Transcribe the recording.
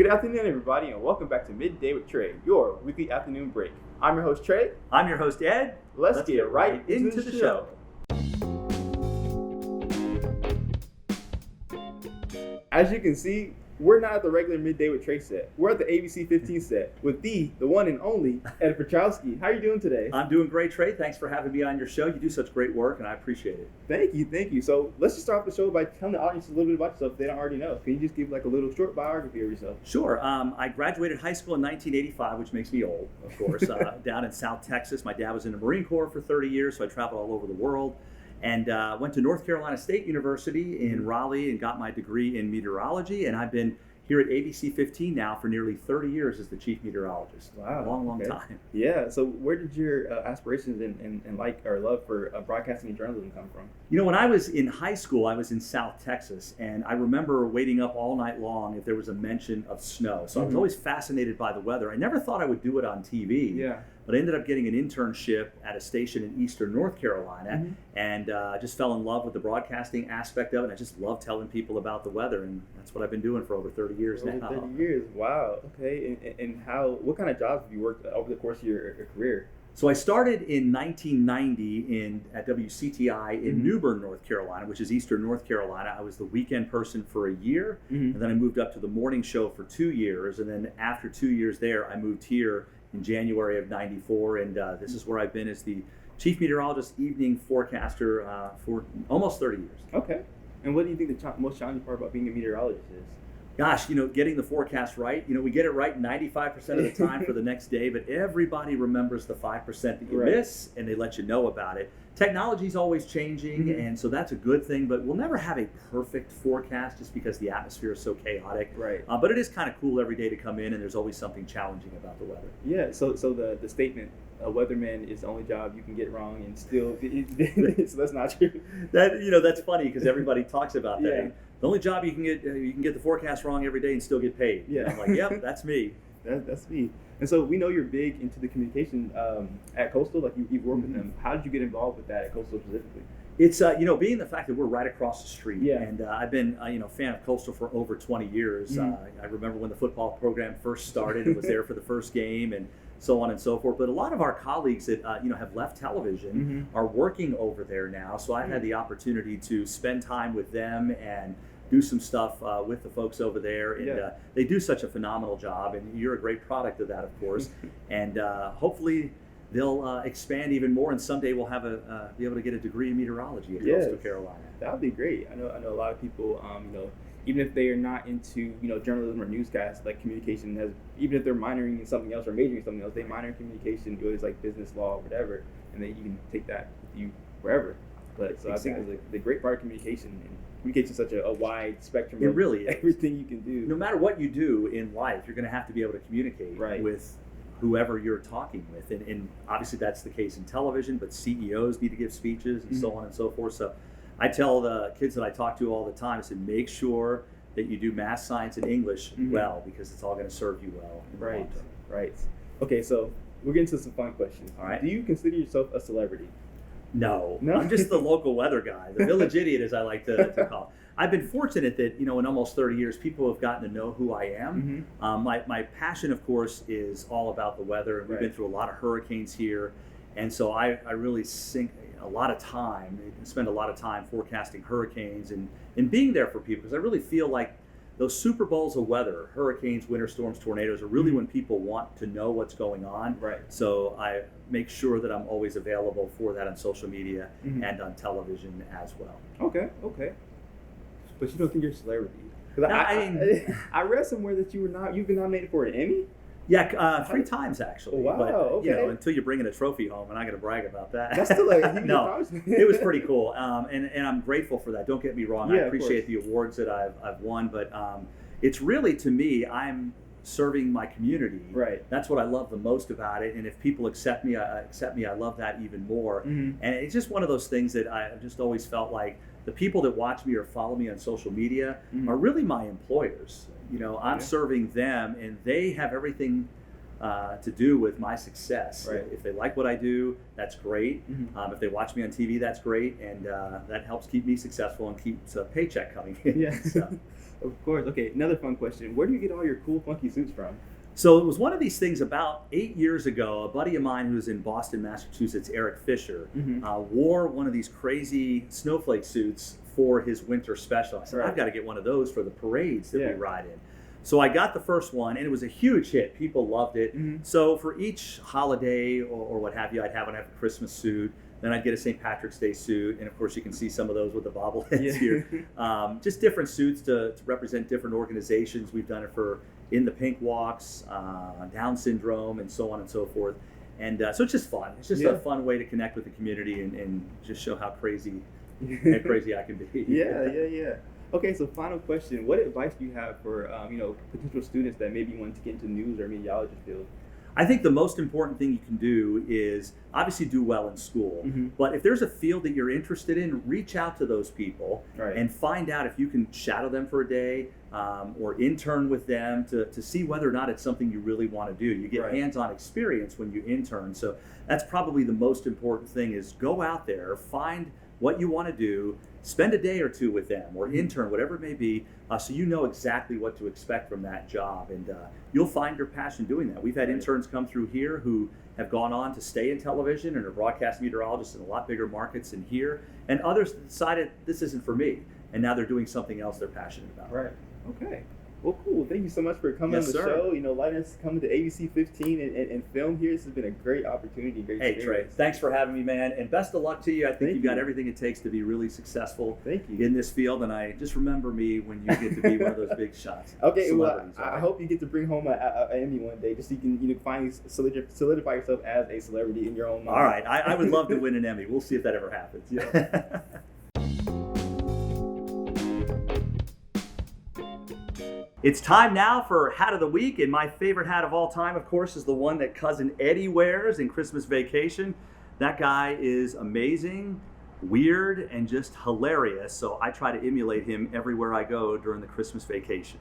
Good afternoon, everybody, and welcome back to Midday with Trey, your weekly afternoon break. I'm your host, Trey. I'm your host, Ed. Let's get right into the show. As you can see, we're not at the regular Midday with Trey set. We're at the ABC 15 set with the one and only Ed Piotrowski. How are you doing today? I'm doing great, Trey. Thanks for having me on your show. You do such great work, and I appreciate it. Thank you. So let's just start off the show by telling the audience a little bit about yourself if they don't already know. Can you just give like a little short biography of yourself? Sure. I graduated high school in 1985, which makes me old, of course, down in South Texas. My dad was in the Marine Corps for 30 years, so I traveled all over the world. And went to North Carolina State University in Raleigh and got my degree in meteorology. And I've been here at ABC 15 now for nearly 30 years as the Chief Meteorologist. Wow. Long time. Yeah. So where did your aspirations and like or love for broadcasting and journalism come from? You know, when I was in high school, I was in South Texas, and I remember waiting up all night long if there was a mention of snow. So I was always fascinated by the weather. I never thought I would do it on TV. Yeah. But I ended up getting an internship at a station in Eastern North Carolina, and just fell in love with the broadcasting aspect of it. I just love telling people about the weather, and that's what I've been doing for over 30 years now. 30 years, wow. Okay, and what kind of jobs have you worked over the course of your career? So I started in 1990 at WCTI in Newbern, North Carolina, which is Eastern North Carolina. I was the weekend person for a year, and then I moved up to the morning show for 2 years, and then after 2 years there, I moved here in January of '94, and this is where I've been as the Chief Meteorologist, evening forecaster for almost 30 years. Okay. And what do you think the most challenging part about being a meteorologist is? Gosh, getting the forecast right. We get it right 95% of the time for the next day, but everybody remembers the 5% that you miss, and they let you know about it. Technology's always changing, and so that's a good thing, but we'll never have a perfect forecast just because the atmosphere is so chaotic. Right. But it is kind of cool every day to come in, and there's always something challenging about the weather. Yeah, so the statement, a weatherman is the only job you can get wrong and still, so that's not true. That's funny because everybody talks about that. Yeah. The only job you can get the forecast wrong every day and still get paid. Yeah. I'm like, yep, that's me. That's me. And so we know you're big into the communication at Coastal, like you've worked with them. How did you get involved with that at Coastal specifically? It's, being the fact that we're right across the street. Yeah. And I've been, a fan of Coastal for over 20 years. I remember when the football program first started and was there for the first game and so on and so forth. But a lot of our colleagues that, have left television are working over there now. So I've had the opportunity to spend time with them and do some stuff with the folks over there, and they do such a phenomenal job, and you're a great product of that, of course. And hopefully they'll expand even more, and someday we'll have be able to get a degree in meteorology at Coastal Carolina. That would be great. I know a lot of people, even if they are not into journalism or newscasts, like communication has, even if they're minoring in something else or majoring in something else, they minor in communication, whether it's like business law or whatever, and then you can take that with you wherever. But so exactly. I think it's the great part of communication. And communication is such a wide spectrum. It really is. Everything you can do. No matter what you do in life, you're going to have to be able to communicate with whoever you're talking with. And obviously that's the case in television, but CEOs need to give speeches and so on and so forth. So I tell the kids that I talk to all the time, I said, make sure that you do math, science, and English well, because it's all going to serve you well in the long term. Right. Okay, so we're getting to some fun questions. All right. Do you consider yourself a celebrity? No, I'm just the local weather guy, the village idiot, as I like to call. I've been fortunate that, in almost 30 years, people have gotten to know who I am. My passion, of course, is all about the weather. We've been through a lot of hurricanes here, and so I really spend a lot of time forecasting hurricanes and being there for people, because I really feel like those Super Bowls of weather, hurricanes, winter storms, tornadoes, are really when people want to know what's going on. Right. So I make sure that I'm always available for that on social media and on television as well. Okay. But you don't think you're a celebrity? Because I read somewhere that you've been nominated for an Emmy? Yeah, 3 times actually. Oh, wow. But, okay. Until you bring in a trophy home, and I got to brag about that. That's still like a huge No, it was pretty cool, and I'm grateful for that. Don't get me wrong. I appreciate the awards that I've won, but it's really, to me, I'm serving my community. Right. That's what I love the most about it. And if people accept me, I love that even more. And it's just one of those things that I've just always felt like the people that watch me or follow me on social media are really my employers. I'm serving them, and they have everything to do with my success. Right. If they like what I do, that's great. Mm-hmm. If they watch me on TV, that's great, and that helps keep me successful and keeps a paycheck coming in. Yeah, So. of course. Okay, another fun question. Where do you get all your cool, funky suits from? So it was one of these things about 8 years ago. A buddy of mine who's in Boston, Massachusetts, Eric Fisher, wore one of these crazy snowflake suits for his winter special. I said, I've got to get one of those for the parades that we ride in. So I got the first one, and it was a huge hit. People loved it. So for each holiday or what have you, I'd have a Christmas suit. Then I'd get a St. Patrick's Day suit, and of course you can see some of those with the bobbleheads here. Just different suits to represent different organizations. We've done it for In the Pink Walks, Down syndrome, and so on and so forth. And so it's just fun. It's just a fun way to connect with the community and just show how crazy I can be. Yeah. Okay, so final question. What advice do you have for potential students that maybe want to get into news or meteorology field? I think the most important thing you can do is obviously do well in school. But if there's a field that you're interested in, reach out to those people and find out if you can shadow them for a day or intern with them to see whether or not it's something you really want to do. You get hands-on experience when you intern. So that's probably the most important thing, is go out there, find what you want to do, spend a day or two with them or intern, whatever it may be, so you know exactly what to expect from that job, and you'll find your passion doing that. We've had interns come through here who have gone on to stay in television and are broadcast meteorologists in a lot bigger markets than here, and others decided this isn't for me, and now they're doing something else they're passionate about. Right. Okay. Well, cool. Thank you so much for coming on the show. Letting us come to ABC 15 and film here. This has been a great opportunity. Great experience. Trey, thanks for having me, man, and best of luck to you. I think you've got everything it takes to be really successful in this field, and I just remember me when you get to be one of those big shots. Okay, well, I hope you get to bring home an Emmy one day, just so you can finally solidify yourself as a celebrity in your own mind. All right, I would love to win an Emmy. We'll see if that ever happens. Yeah. It's time now for Hat of the Week, and my favorite hat of all time, of course, is the one that Cousin Eddie wears in Christmas Vacation. That guy is amazing, weird, and just hilarious, so I try to emulate him everywhere I go during the Christmas Vacation.